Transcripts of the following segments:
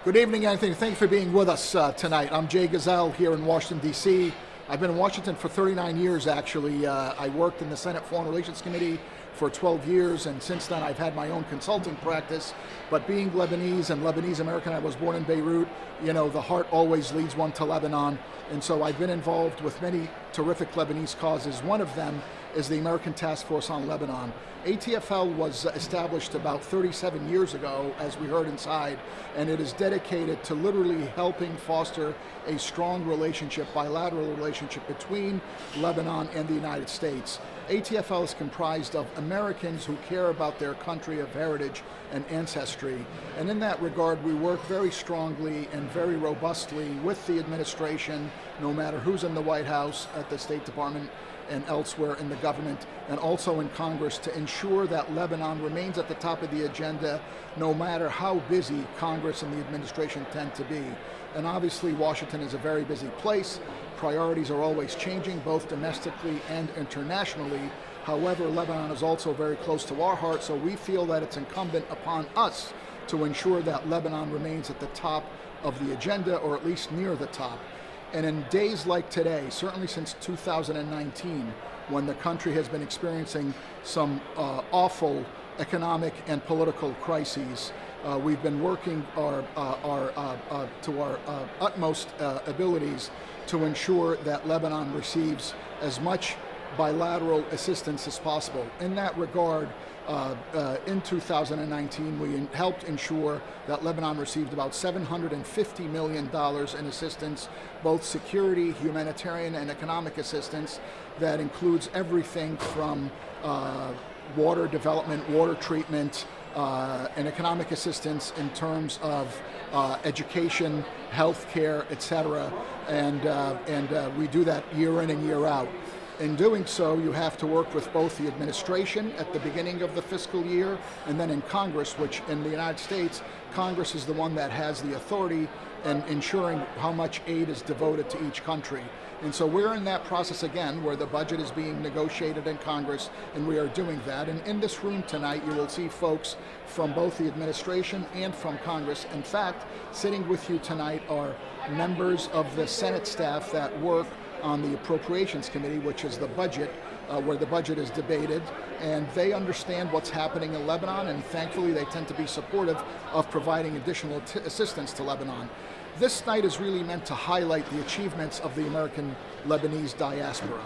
Good evening, Anthony. Thanks for being with us tonight. I'm Jay Gazelle here in Washington, D.C. I've been in Washington for 39 years, actually. I worked in the Senate Foreign Relations Committee for 12 years, and since then I've had my own consulting practice. But being Lebanese and Lebanese American, I was born in Beirut, you know, the heart always leads one to Lebanon. And so I've been involved with many terrific Lebanese causes. One of them is the American Task Force on Lebanon. ATFL was established about 37 years ago, as we heard inside, and it is dedicated to literally helping foster a strong relationship, bilateral relationship between Lebanon and the United States. ATFL is comprised of Americans who care about their country of heritage and ancestry. And in that regard, we work very strongly and very robustly with the administration, no matter who's in the White House, at the State Department, and elsewhere in the government, and also in Congress, to ensure that Lebanon remains at the top of the agenda, no matter how busy Congress and the administration tend to be. And obviously, Washington is a very busy place. Priorities are always changing, both domestically and internationally. However, Lebanon is also very close to our heart, so we feel that it's incumbent upon us to ensure that Lebanon remains at the top of the agenda, or at least near the top. And in days like today, certainly since 2019, when the country has been experiencing some awful economic and political crises, we've been working to our utmost abilities to ensure that Lebanon receives as much bilateral assistance as possible. In that regard, in 2019, we helped ensure that Lebanon received about $750 million in assistance, both security, humanitarian, and economic assistance. That includes everything from water development, water treatment, and economic assistance in terms of education, healthcare, etc. And we do that year in and year out. In doing so, you have to work with both the administration at the beginning of the fiscal year and then in Congress, which in the United States, Congress is the one that has the authority in ensuring how much aid is devoted to each country. And so we're in that process again, where the budget is being negotiated in Congress, and we are doing that. And in this room tonight, you will see folks from both the administration and from Congress. In fact, sitting with you tonight are members of the Senate staff that work on the Appropriations Committee, which is the budget, where the budget is debated, and they understand what's happening in Lebanon, and thankfully they tend to be supportive of providing additional assistance to Lebanon. This night is really meant to highlight the achievements of the American Lebanese diaspora.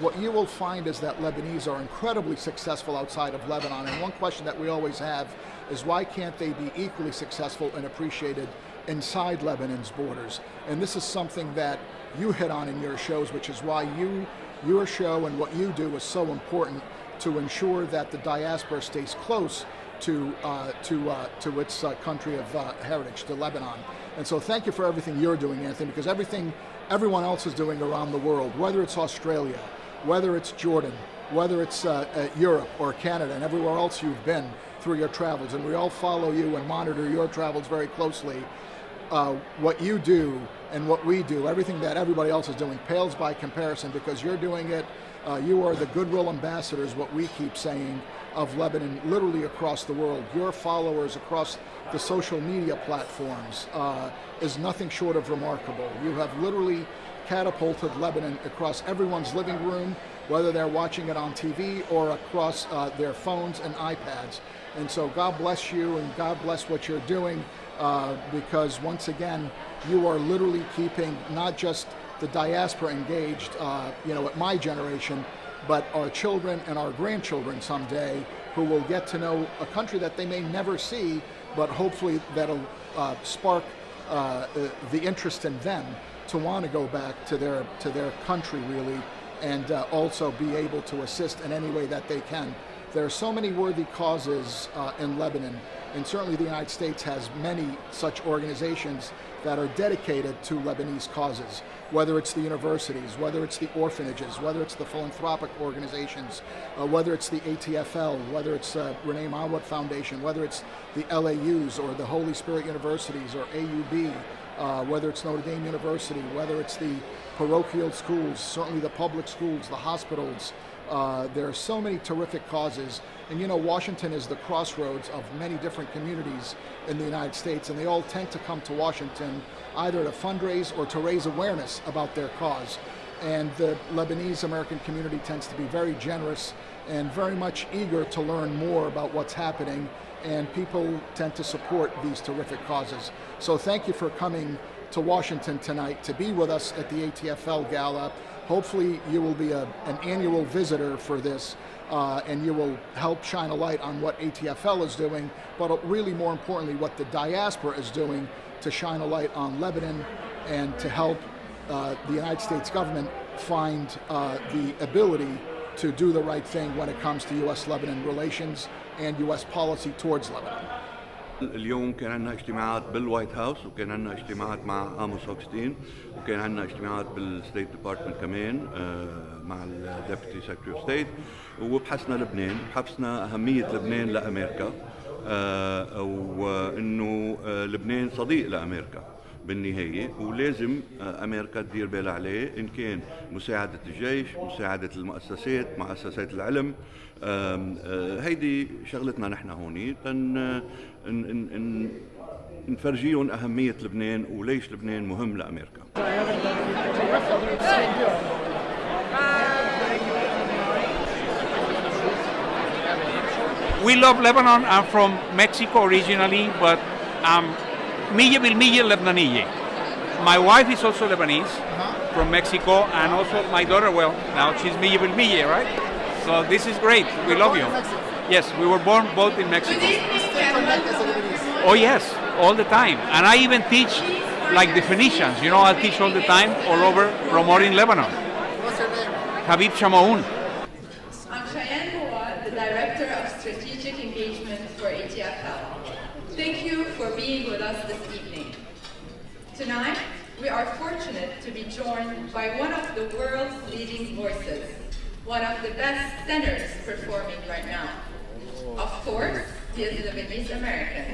What you will find is that Lebanese are incredibly successful outside of Lebanon, and one question that we always have is, why can't they be equally successful and appreciated inside Lebanon's borders? And this is something that you hit on in your shows, which is why your show and what you do is so important, to ensure that the diaspora stays close to its country of heritage, to Lebanon. And so thank you for everything you're doing, Anthony, because everything everyone else is doing around the world, whether it's Australia, whether it's Jordan, whether it's Europe or Canada, and everywhere else you've been through your travels, and we all follow you and monitor your travels very closely. What you do and what we do, everything that everybody else is doing, pales by comparison, because you're doing it. You are the goodwill ambassadors, what we keep saying, of Lebanon literally across the world. Your followers across the social media platforms is nothing short of remarkable. You have literally catapulted Lebanon across everyone's living room, whether they're watching it on TV or across their phones and iPads. And so God bless you, and God bless what you're doing, because once again, you are literally keeping not just the diaspora engaged, at my generation, but our children and our grandchildren someday, who will get to know a country that they may never see, but hopefully that'll spark the interest in them to want to go back to their country, really, and also be able to assist in any way that they can. There are so many worthy causes in Lebanon, and certainly the United States has many such organizations that are dedicated to Lebanese causes, whether it's the universities, whether it's the orphanages, whether it's the philanthropic organizations, whether it's the ATFL, whether it's Renee Mawad Foundation, whether it's the LAUs or the Holy Spirit Universities or AUB, whether it's Notre Dame University, whether it's the parochial schools, certainly the public schools, the hospitals, There are so many terrific causes. And you know, Washington is the crossroads of many different communities in the United States, and they all tend to come to Washington either to fundraise or to raise awareness about their cause. And the Lebanese American community tends to be very generous and very much eager to learn more about what's happening, and people tend to support these terrific causes. So thank you for coming to Washington tonight to be with us at the ATFL Gala. Hopefully you will be an annual visitor for this, and you will help shine a light on what ATFL is doing, but really more importantly what the diaspora is doing to shine a light on Lebanon and to help the United States government find the ability to do the right thing when it comes to U.S.-Lebanon relations and U.S. policy towards Lebanon. اليوم كان عندنا اجتماعات بالوايت هاوس، وكان عندنا اجتماعات مع آموس هوكستين، وكان عندنا اجتماعات بالستيت ديبارتمنت كمان مع الديبتي سكرتري اوف ستيت، وبحثنا لبنان، بحثنا أهمية لبنان لأمريكا، وإنه لبنان صديق لأمريكا بالنهاية، ولازم أمريكا تدير بالها عليه، إن كان مساعدة الجيش، مساعدة المؤسسات، مؤسسات العلم. هيدي شغلتنا نحن هوني نفرجيهم أهمية لبنان وليش لبنان مهم لأمريكا. We love Lebanon. I'm from Mexico originally, but مية بالمية لبنانية. My wife is also Lebanese from Mexico, and also my daughter, well, now she's مية بالمية, right? So this is great. We love you. Yes, we were born both in Mexico. Oh yes, all the time. And I even teach like definitions. You know, I teach all the time all over promoting Lebanon. What's your name? Habib Shamaoun. The Director of Strategic Engagement for ATFL. Thank you for being with us this evening. Tonight, we are fortunate to be joined by one of the world's leading voices, one of the best tenors performing right now. Of course, he is Lebanese American.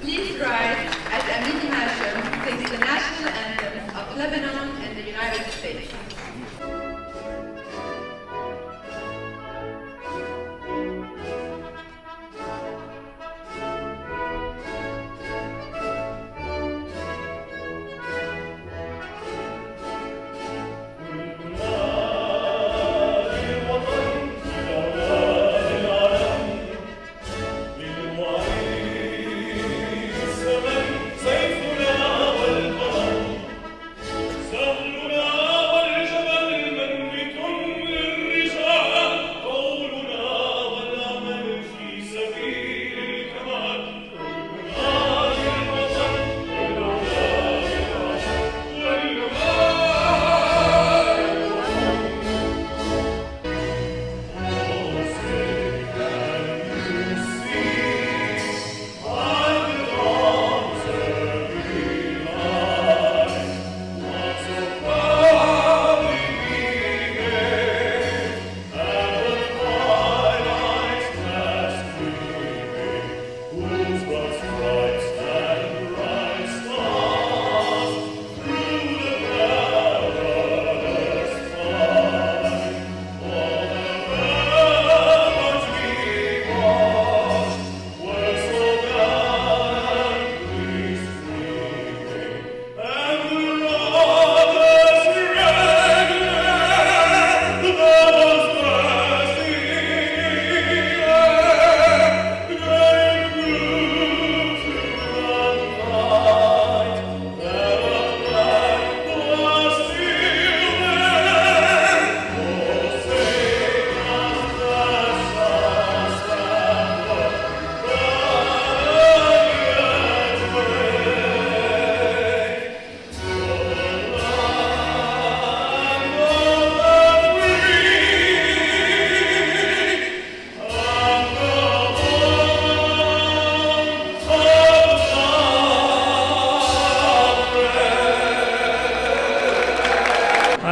Please rise as Amin Hashim sings the national anthem of Lebanon and the United States.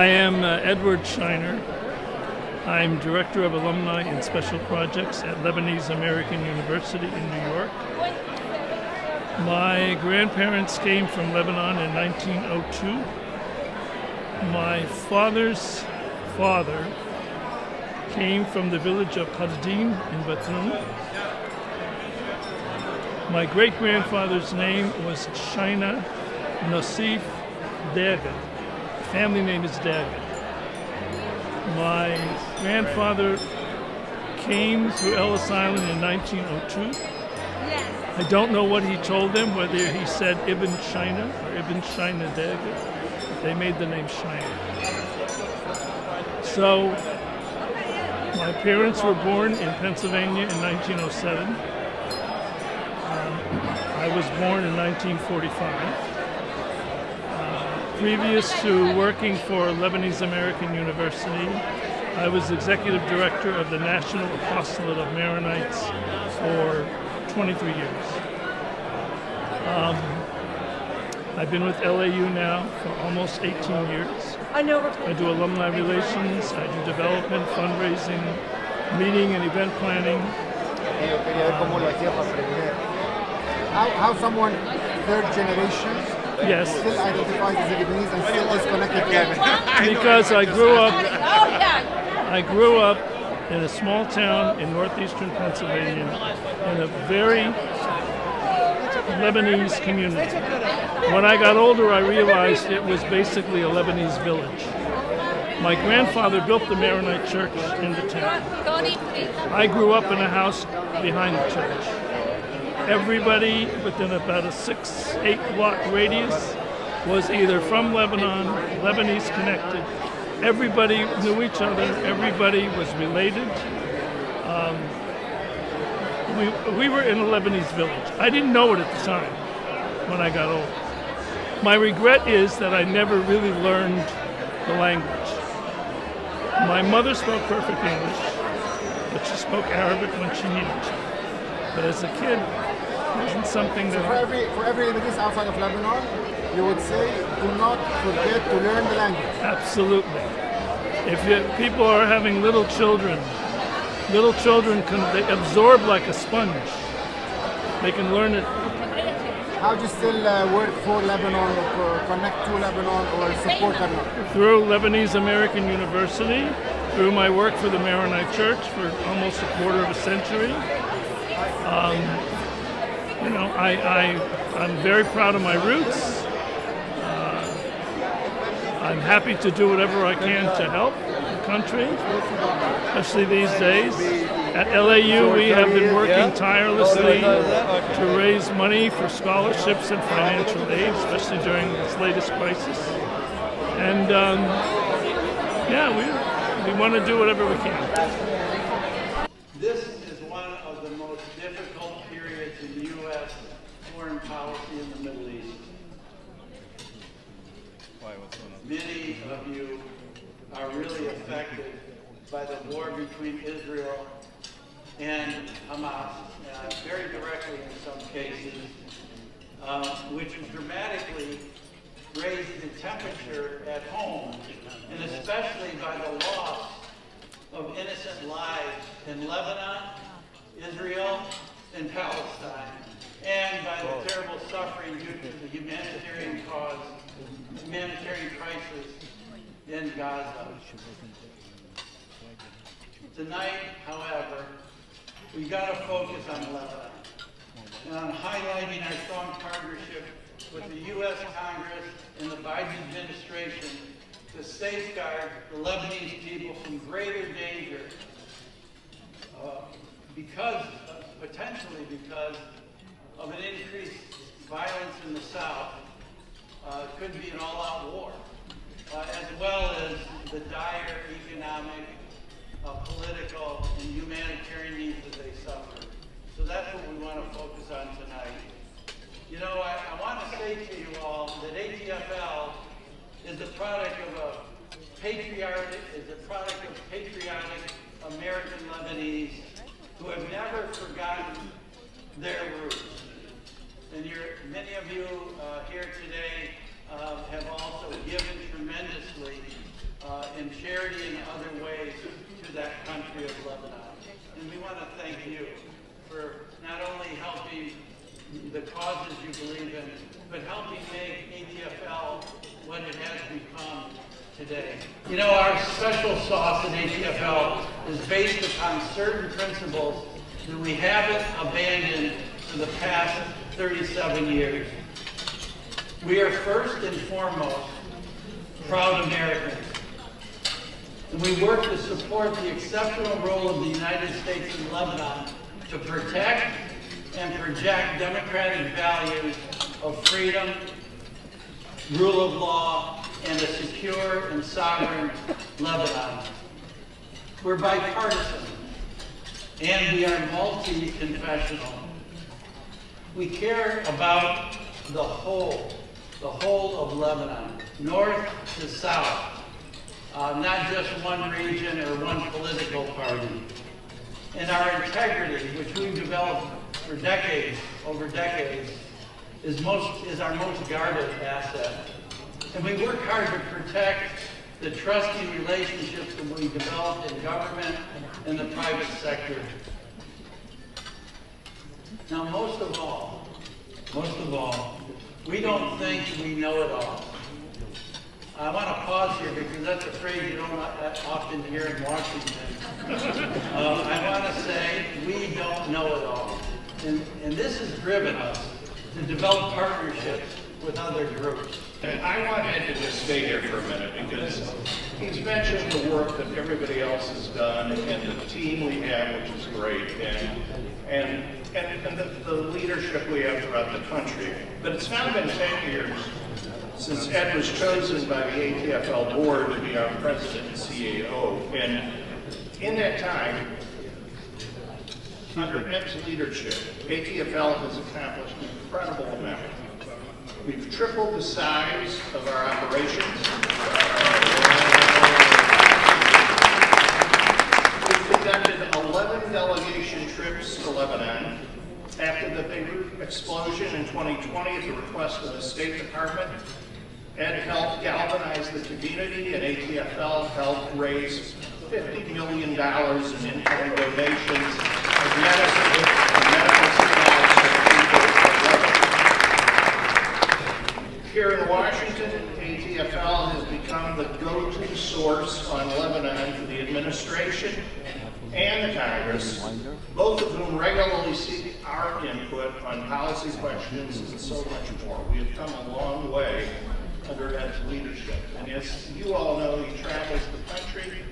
I am Edward Shiner. I'm Director of Alumni and Special Projects at Lebanese American University in New York. My grandparents came from Lebanon in 1902. My father's father came from the village of Qardim in Batum. My great-grandfather's name was Shaina Nosif Daga. Family name is Daga. My grandfather came to Ellis Island in 1902. I don't know what he told them, whether he said Ibn Shaina or Ibn Shaina Daga. They made the name Shaina. So my parents were born in Pennsylvania in 1907. I was born in 1945. Previous to working for Lebanese American University, I was executive director of the National Apostolate of Maronites for 23 years. I've been with LAU now for almost 18 years. I do alumni relations, I do development, fundraising, meeting and event planning. How someone third generation Yes, still identifies as a Lebanese and still is connected to Lebanon? because I grew up in a small town in northeastern Pennsylvania in a very Lebanese community. When I got older, I realized it was basically a Lebanese village. My grandfather built the Maronite church in the town. I grew up in a house behind the church. Everybody within about a 6-8 block radius was either from Lebanon, Lebanese connected. Everybody knew each other. Everybody was related. We were in a Lebanese village. I didn't know it at the time when I got old. My regret is that I never really learned the language. My mother spoke perfect English, but she spoke Arabic when she needed to. But as a kid, it wasn't something that... For every Lebanese outside of Lebanon, you would say, do not forget to learn the language. Absolutely. If people are having little children they absorb like a sponge. They can learn it. How do you still work for Lebanon or connect to Lebanon or support Lebanon? Through Lebanese American University, through my work for the Maronite Church for almost a quarter of a century. I'm very proud of my roots. I'm happy to do whatever I can to help the country, especially these days. At LAU, we have been working tirelessly to raise money for scholarships and financial aid, especially during this latest crisis. And we want to do whatever we can. This is one of the most difficult periods in U.S. foreign policy in the Middle East. Many of you are really affected by the war between Israel and Hamas, very directly in some cases, which has dramatically raised the temperature at home, and especially by the loss of innocent lives in Lebanon, Israel, and Palestine, and by the terrible suffering due to the humanitarian crisis in Gaza. Tonight, however, we got to focus on Lebanon and on highlighting our strong partnership with the U.S. Congress and the Biden administration to safeguard the Lebanese people from greater danger potentially because of an increased violence in the South. Could be an all-out war, as well as the dire economic, political, and humanitarian needs that they suffer. So that's what we want to focus on tonight. You know, I want to say to you all that ATFL is a product of patriotic American Lebanese who have never forgotten their roots. And many of you here today have also given tremendously in charity and other ways to that country of Lebanon. And we want to thank you for not only helping the causes you believe in, but helping make ATFL what it has become today. You know, our special sauce at ATFL is based upon certain principles that we haven't abandoned for the past 37 years. We are first and foremost proud Americans. And we work to support the exceptional role of the United States in Lebanon to protect and project democratic values of freedom, rule of law, and a secure and sovereign Lebanon. We're bipartisan, and we are multi-confessional. We care about the whole of Lebanon, north to south, not just one region or one political party. And our integrity, which we've developed for decades, over decades, is our most guarded asset. And we work hard to protect the trusting relationships that we developed in government and the private sector. Now, most of all, we don't think we know it all. I want to pause here because that's a phrase you don't often hear in Washington. I want to say we don't know it all. And this has driven us to develop partnerships with other groups. And I want Ed to just stay here for a minute because he's mentioned the work that everybody else has done and the team we have, which is great, and the leadership we have throughout the country. But it's now been 10 years since Ed was chosen by the ATFL board to be our president and CAO. And in that time, under Ed's leadership, ATFL has accomplished an incredible amount. We've tripled the size of our operations. We've conducted 11 delegation trips to Lebanon. After the Beirut explosion in 2020 at the request of the State Department, Ed helped galvanize the community, and ATFL helped raise $50 million in in-kind donations of medicine and medical supplies to the people of Lebanon. Here in Washington, ATFL has become the go-to source on Lebanon for the administration and the Congress, both of whom regularly seek our input on policy questions and so much more. We have come a long way under Ed's leadership. And as you all know, he travels the country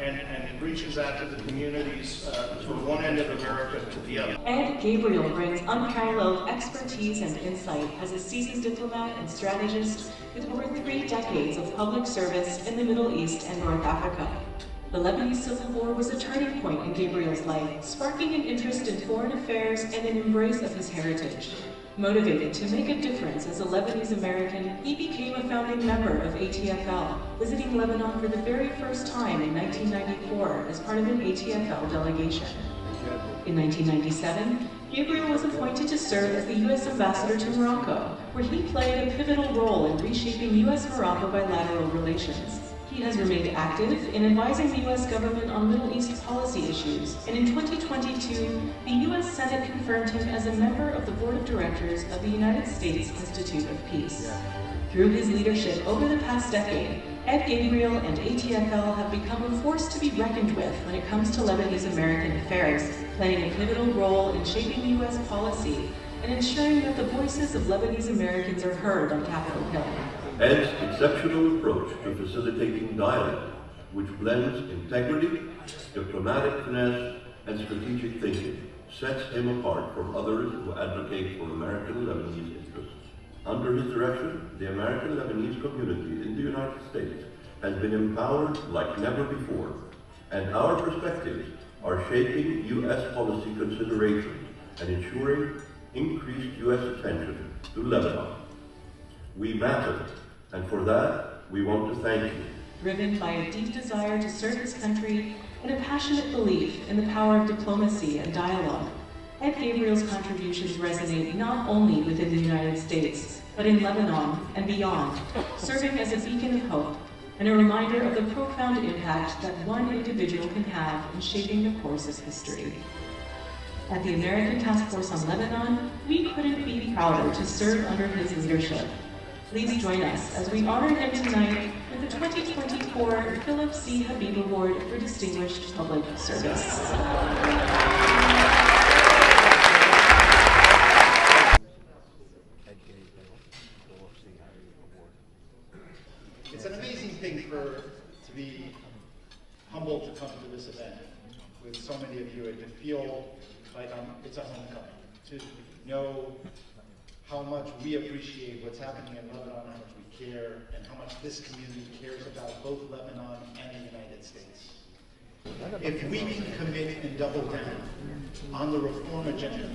and reaches out to the communities from one end of America to the other. Ed Gabriel brings unparalleled expertise and insight as a seasoned diplomat and strategist with over 3 decades of public service in the Middle East and North Africa. The Lebanese Civil War was a turning point in Gabriel's life, sparking an interest in foreign affairs and an embrace of his heritage. Motivated to make a difference as a Lebanese American, he became a founding member of ATFL, visiting Lebanon for the very first time in 1994 as part of an ATFL delegation. In 1997, Gabriel was appointed to serve as the U.S. ambassador to Morocco, where he played a pivotal role in reshaping U.S.-Morocco bilateral relations. He has remained active in advising the U.S. government on Middle East policy issues, and in 2022, the U.S. Senate confirmed him as a member of the Board of Directors of the United States Institute of Peace. Through his leadership over the past decade, Ed Gabriel and ATFL have become a force to be reckoned with when it comes to Lebanese American affairs, playing a pivotal role in shaping U.S. policy and ensuring that the voices of Lebanese Americans are heard on Capitol Hill. Ed's exceptional approach to facilitating dialogue, which blends integrity, diplomatic finesse, and strategic thinking, sets him apart from others who advocate for American Lebanese interests. Under his direction, the American Lebanese community in the United States has been empowered like never before, and our perspectives are shaping U.S. policy considerations and ensuring increased U.S. attention to Lebanon. We matter, and for that, we want to thank you. Driven by a deep desire to serve his country and a passionate belief in the power of diplomacy and dialogue, Ed Gabriel's contributions resonate not only within the United States, but in Lebanon and beyond, serving as a beacon of hope and a reminder of the profound impact that one individual can have in shaping the course of history. At the American Task Force on Lebanon, we couldn't be prouder to serve under his leadership. Please join us as we honor him tonight with the 2024 Philip C. Habib Award for Distinguished Public Service. It's an amazing thing to be humbled to come to this event with so many of you and to feel like it's a homecoming, to know how much we appreciate what's happening in Lebanon, how much we care, and how much this community cares about both Lebanon and the United States. If we can commit and double down on the reform agenda,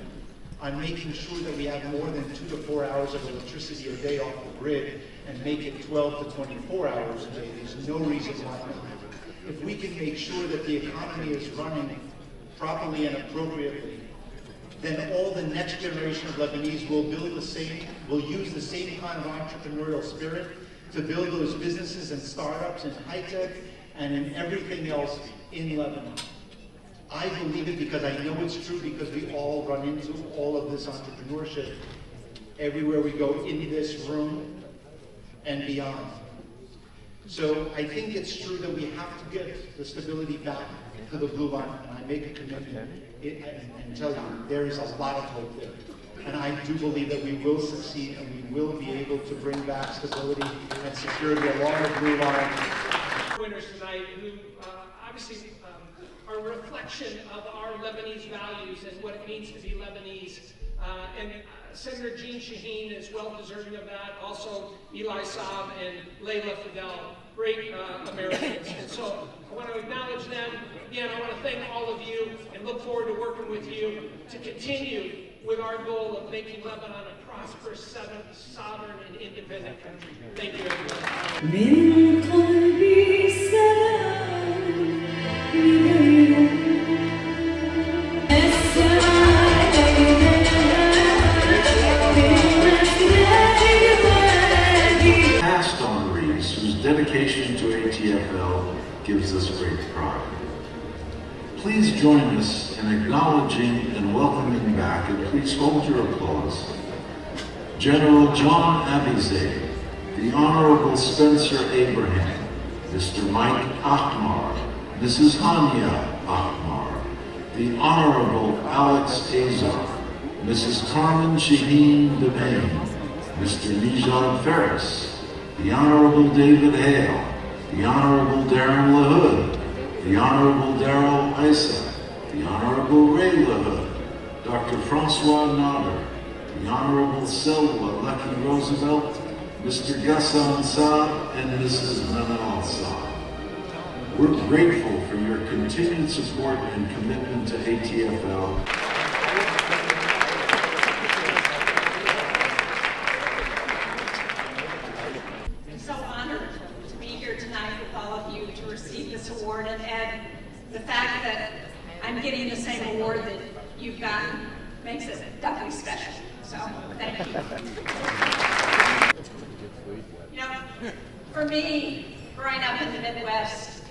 on making sure that we have more than 2 to 4 hours of electricity a day off the grid and make it 12 to 24 hours a day, there's no reason why not. If we can make sure that the economy is running properly and appropriately, then all the next generation of Lebanese will use the same kind of entrepreneurial spirit to build those businesses and startups in high-tech and in everything else in Lebanon. I believe it because I know it's true, because we all run into all of this entrepreneurship everywhere we go in this room and beyond. So I think it's true that we have to get the stability back to the blue line, and I make a commitment and tell you there is a lot of hope there. And I do believe that we will succeed and we will be able to bring back stability and security along the blue line. Winners tonight who obviously are a reflection of our Lebanese values and what it means to be Lebanese. And Senator Jean Shaheen is well deserving of that. Also Eli Saab and Layla Fidel, great Americans. And so I want to acknowledge them. Again, I want to thank all of you and look forward to working with you to continue with our goal of making Lebanon a prosperous, sovereign, and independent country. Thank you, Past honorees whose dedication to ATFL gives us great pride. Please join us in acknowledging and welcoming back, and please hold your applause, General John Abizadeh, the Honorable Spencer Abraham, Mr. Mike Ahmar, Mrs. Hania Ahmar, the Honorable Alex Azar, Mrs. Carmen Shaheen Devane, Mr. Nijad Ferris, the Honorable David Hale, the Honorable Darren LaHood, the Honorable Darrell Issa, the Honorable Ray LaHood, Dr. Francois Nader, the Honorable Selwa Lucky Roosevelt, Mr. Ghassan Saab, and Mrs. Manal Saab. We're grateful for your continued support and commitment to ATFL. Award, and the fact that I'm getting the same award that you've gotten makes it doubly special. So thank you. You know, for me, growing up in the Midwest,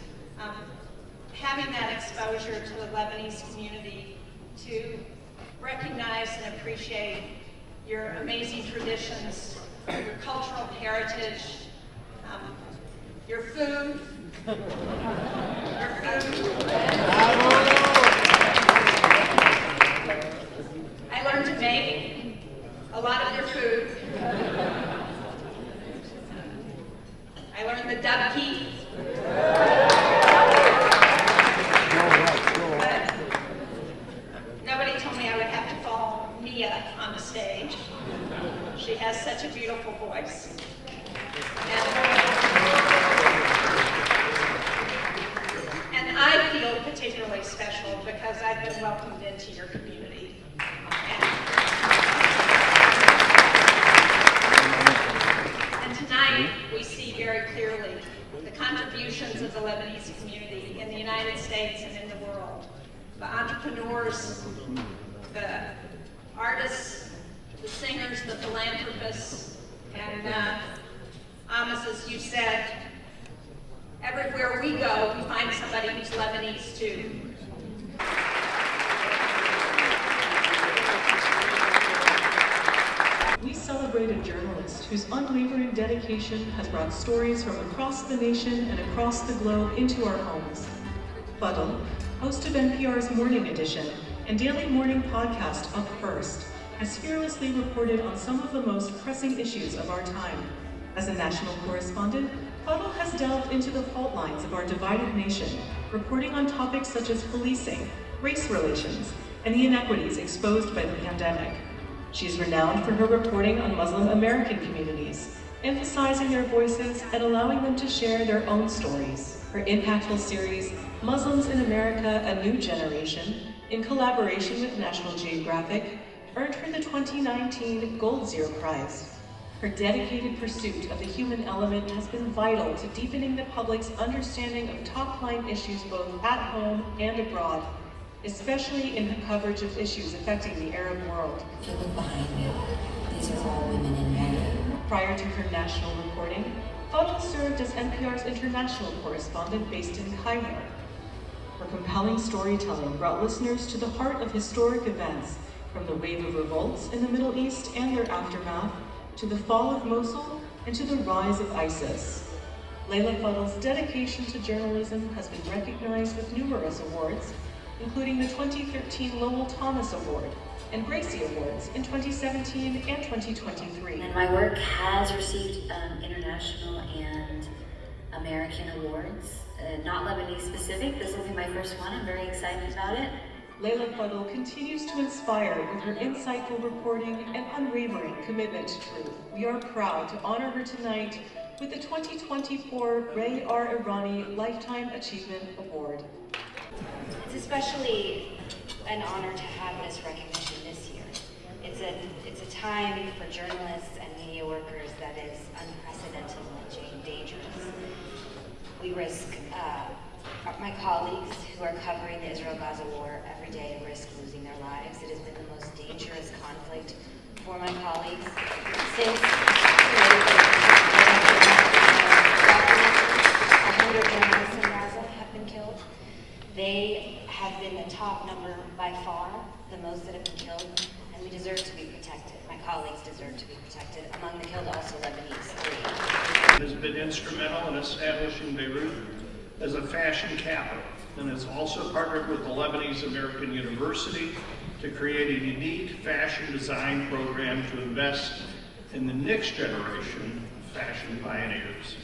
having that exposure to the Lebanese community, to recognize and appreciate your amazing traditions, your cultural heritage, your food. I learned to make a lot of your food. I learned the dubki. But nobody told me I would have to follow Mia on the stage. She has such a beautiful voice. And I feel particularly special because I've been welcomed into your community. And tonight we see very clearly the contributions of the Lebanese community in the United States and in the world. The entrepreneurs, the artists, the singers, the philanthropists, and Amos, as you said, everywhere we go, we find somebody who's Lebanese too. We celebrate celebrated journalist whose unwavering dedication has brought stories from across the nation and across the globe into our homes. Fadl, host of NPR's Morning Edition and daily morning podcast Up First, has fearlessly reported on some of the most pressing issues of our time. As a national correspondent, Fadl has delved into the fault lines of our divided nation, reporting on topics such as policing, race relations, and the inequities exposed by the pandemic. She is renowned for her reporting on Muslim American communities, emphasizing their voices and allowing them to share their own stories. Her impactful series, Muslims in America, A New Generation, in collaboration with National Geographic, earned her the 2019 Gold Zero Prize. Her dedicated pursuit of the human element has been vital to deepening the public's understanding of top-line issues both at home and abroad, especially in her coverage of issues affecting the Arab world. If you look behind me, these are all women in Yemen. Prior to her national reporting, Fadl served as NPR's international correspondent based in Cairo. Her compelling storytelling brought listeners to the heart of historic events, from the wave of revolts in the Middle East and their aftermath, to the fall of Mosul, and to the rise of ISIS. Layla Fadl's dedication to journalism has been recognized with numerous awards, including the 2013 Lowell Thomas Award and Gracie Awards in 2017 and 2023. And my work has received international and American awards, not Lebanese specific. This will be my first one. I'm very excited about it. Layla Fadl continues to inspire with her insightful reporting and unwavering commitment to truth. We are proud to honor her tonight with the 2024 Ray R. Irani Lifetime Achievement Award. It's especially an honor to have this recognition this year. It's a time for journalists and media workers that is unprecedented and dangerous. We risk, my colleagues who are covering the Israel-Gaza war every day risk losing their lives. It has been the most dangerous conflict for my colleagues since 100 journalists in Gaza have been killed. They have been the top number by far, the most that have been killed, and we deserve to be protected. My colleagues deserve to be protected. Among the killed, also Lebanese. It has been instrumental in establishing Beirut as a fashion capital, and has also partnered with the Lebanese American University to create a unique fashion design program to invest in the next generation of fashion pioneers.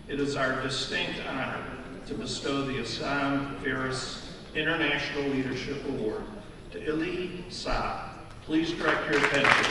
It is our distinct honor to bestow the Assam Ferris International Leadership Award to Ili Saab. Please direct your attention.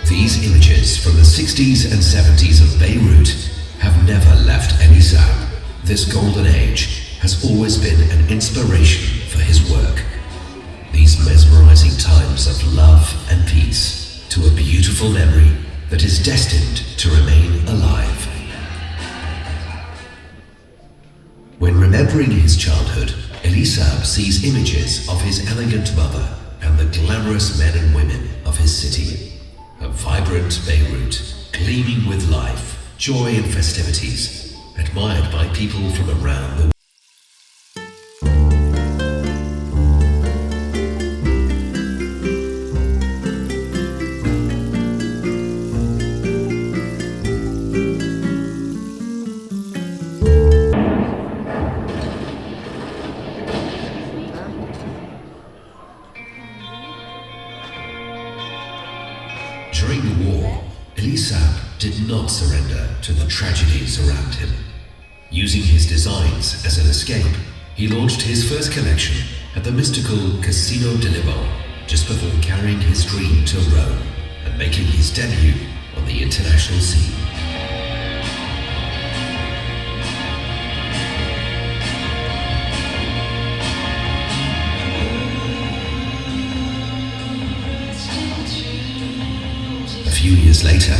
These images from the 60s and 70s of Beirut have never left Elisab. This golden age has always been an inspiration for his work. These mesmerizing times of love and peace to a beautiful memory that is destined to remain alive. When remembering his childhood, Elisab sees images of his elegant mother and the glamorous men and women of his city. A vibrant Beirut, gleaming with life, joy and festivities, admired by people from around the world. During the war, Elisab did not surrender to the tragedies around him. Using his designs as an escape, he launched his first collection at the mystical Casino de Lebanon, just before carrying his dream to Rome and making his debut on the international scene. A few years later,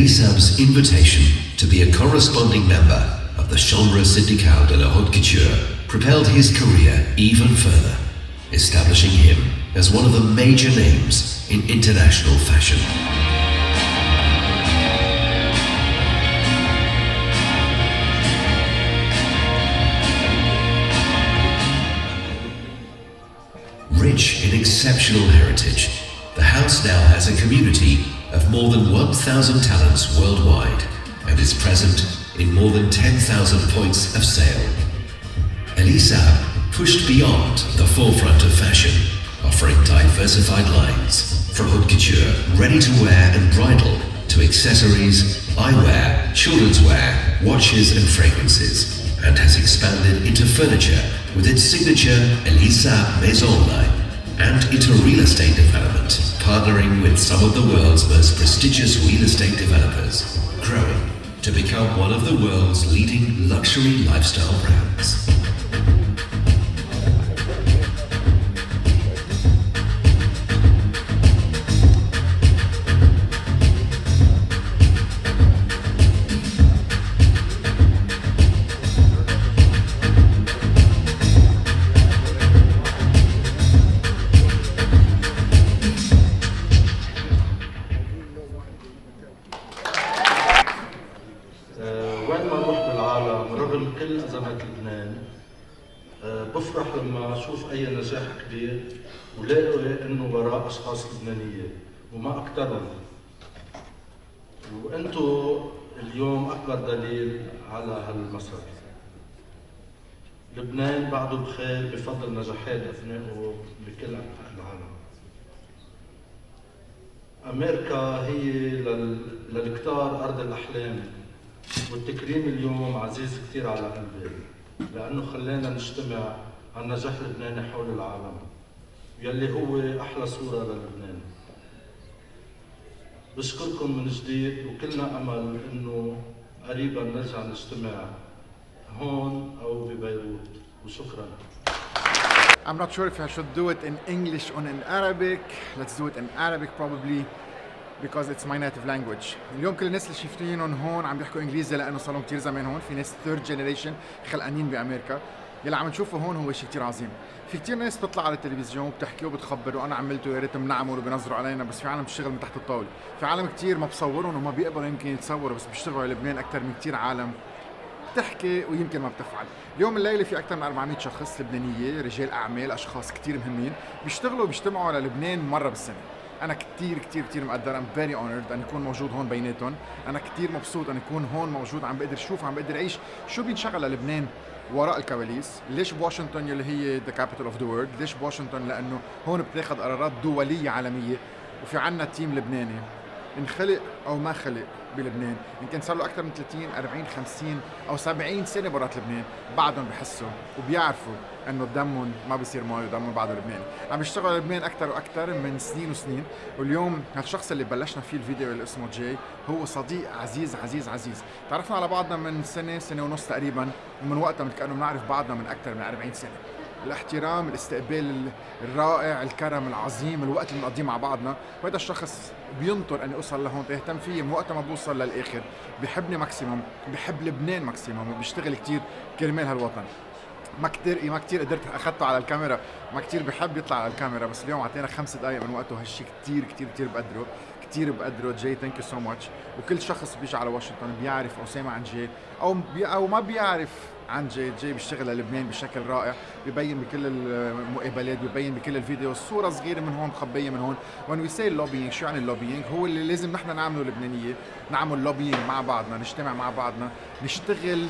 Elisab's invitation to be a corresponding member of the Chambre syndicale de la haute couture propelled his career even further, establishing him as one of the major names in international fashion. Rich in exceptional heritage, the house now has a community of more than 1,000 talents worldwide and is present in more than 10,000 points of sale. Elisab pushed beyond the forefront of fashion, offering diversified lines from haute couture, ready-to-wear and bridal to accessories, eyewear, children's wear, watches and fragrances, and has expanded into furniture with its signature Elisab Maison line and into real estate development, partnering with some of the world's most prestigious real estate developers, growing to become one of the world's leading luxury lifestyle brands. وين ما نروح بالعالم رغم كل أزمات لبنان بفرح لما أشوف أي نجاح كبير ولاقي إنه وراء أشخاص لبنانية وما أكثرهم. وأنتو اليوم أكبر دليل على هالمسار. لبنان بعده بخير بفضل نجاحات أبنائه بكل أنحاء العالم. أمريكا هي للكتار أرض الأحلام، والتكريم اليوم عزيز كثير على قلبي لأنه خلانا نجتمع على النجاح اللبناني حول العالم يلي هو أحلى صورة للبنان. بشكركم من جديد وكلنا أمل إنه قريبا نرجع نجتمع هون أو ببيروت وشكرا. I'm not sure if I should do it in English or in Arabic. Let's do it in Arabic probably because it's my native language. اليوم كل الناس اللي شايفينهم هون عم بيحكوا انجليزي لانه صار لهم كثير زمان هون، في ناس third generation خلقانين بامريكا. يلي عم نشوفه هون هو شيء كثير عظيم. في كثير ناس بتطلع على التلفزيون وبتحكي وبتخبر وانا عملته يا ريت بنعمل وبنظروا علينا، بس في عالم بتشتغل من تحت الطاوله، في عالم كثير ما بصورهم وما بيقبلوا يمكن يتصوروا، بس بيشتغلوا على لبنان اكثر من كثير عالم بتحكي ويمكن ما بتفعل. اليوم الليله في اكثر من 400 شخص لبنانيه، رجال اعمال، اشخاص كثير مهمين بيشتغلوا وبيجتمعوا على لبنان مره بالسنه. انا كثير مقدر، I'm very honored ان اكون موجود هون بيناتهم. انا كثير مبسوط ان اكون هون موجود، عم بقدر اشوف، عم بقدر اعيش شو بينشغل للبنان وراء الكواليس. ليش بواشنطن اللي هي the capital of the world؟ ليش بواشنطن؟ لانه هون بتاخذ قرارات دوليه عالميه، وفي عنا تيم لبناني انخلق او ما خلق بلبنان، يمكن صار له اكثر من 30 40 50 او 70 سنه برات لبنان، بعدهم بحسوا وبيعرفوا انه دمهم ما بيصير مي ودمهم بعده لبناني. عم يشتغلوا لبنان اكثر واكثر من سنين وسنين. واليوم هالشخص اللي بلشنا فيه الفيديو اللي اسمه جاي هو صديق عزيز. تعرفنا على بعضنا من سنه ونص تقريبا، ومن وقتها كانه بنعرف بعضنا من اكثر من 40 سنه. الاحترام، الاستقبال الرائع، الكرم العظيم، الوقت اللي بنقضيه مع بعضنا، وهذا الشخص بينطر اني اوصل لهون، يهتم فيي من وقت ما بوصل للاخر، بحبني ماكسيموم، بحب لبنان ماكسيموم، وبيشتغل كثير كرمال هالوطن. ما كثير قدرت اخذته على الكاميرا، ما كثير بحب يطلع على الكاميرا، بس اليوم اعطينا 5 دقائق من وقته، هالشيء كثير بقدره. جاي ثانك يو سو ماتش. وكل شخص بيجي على واشنطن بيعرف او سامع عن جاي او ما بيعرف عن جاي بيشتغل للبنان بشكل رائع، ببين بكل المقابلات، ببين بكل الفيديو، الصوره صغيره من هون مخبيه من هون. when we say lobbying، شو يعني اللوبينج؟ هو اللي لازم نحن نعمله لبنانيه، نعمل لوبينج مع بعضنا، نجتمع مع بعضنا، نشتغل،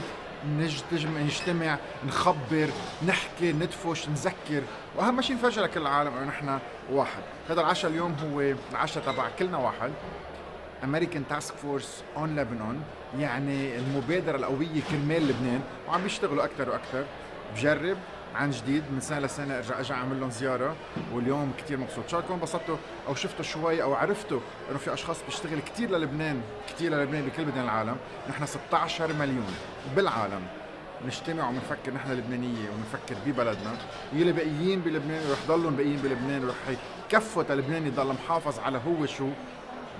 نجتمع، نخبر، نحكي، ندفش، نذكر، واهم شيء نفرجي لكل العالم انه نحن واحد. هذا العشاء اليوم هو العشاء تبع كلنا واحد، American Task Force on Lebanon، يعني المبادرة القوية كرمال لبنان، وعم بيشتغلوا أكثر وأكثر. بجرب عن جديد من سنة لسنة أرجع أعمل لهم زيارة، واليوم كثير مبسوط. إن شاء الله تكونوا انبسطتوا أو شفتوا شوي أو عرفتوا إنه في أشخاص بيشتغل كثير للبنان بكل بلدان العالم. نحن 16 مليون بالعالم نجتمع ونفكر نحن لبنانية ونفكر ببلدنا، يلي باقيين بلبنان ورح ضلهم باقيين بلبنان ورح يكفوا لبنان يضل محافظ على هو شو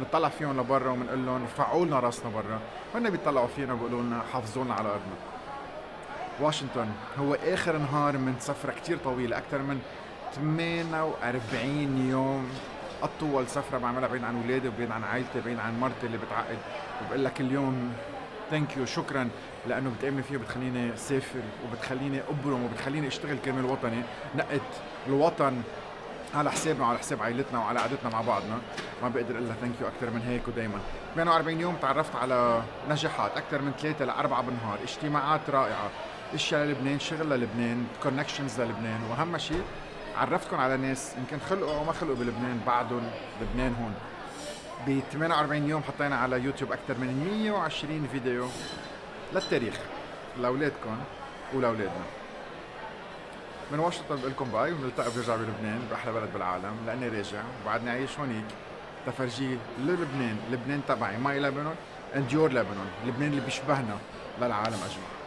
نطلع فيهم لبرا وبنقول لهم ارفعوا لنا راسنا برا، هن بيطلعوا فينا بيقولوا لنا حافظوا لنا على ارضنا. واشنطن هو اخر نهار من سفره كتير طويله، اكثر من 48 يوم، اطول سفره بعملها بعيد عن اولادي وبعيد عن عائلتي، بعيد عن مرتي اللي بتعقد وبقول لك اليوم ثانك يو، شكرا، لانه بتامني فيه وبتخليني اسافر وبتخليني ابرم وبتخليني اشتغل كرمال وطني، نقت الوطن على حسابنا وعلى حساب عائلتنا وعلى قعدتنا مع بعضنا. ما بقدر اقول لها ثانك يو اكثر من هيك. ودائما 48 يوم تعرفت على نجاحات اكثر من 3 ل 4 بالنهار، اجتماعات رائعه، اشياء للبنان، شغل للبنان، كونكشنز للبنان، واهم شيء عرفتكم على ناس يمكن خلقوا او ما خلقوا بلبنان بعدهم لبنان هون. ب 48 يوم حطينا على يوتيوب اكثر من 120 فيديو للتاريخ لاولادكم ولاولادنا. من واشنطن بقول لكم باي، ونلتقي برجع بلبنان باحلى بلد بالعالم، لاني راجع وبعدني عايش هونيك تفرجيه للبنان، لبنان تبعي، ماي لبنان اند يور لبنان، لبنان اللي بيشبهنا للعالم اجمع.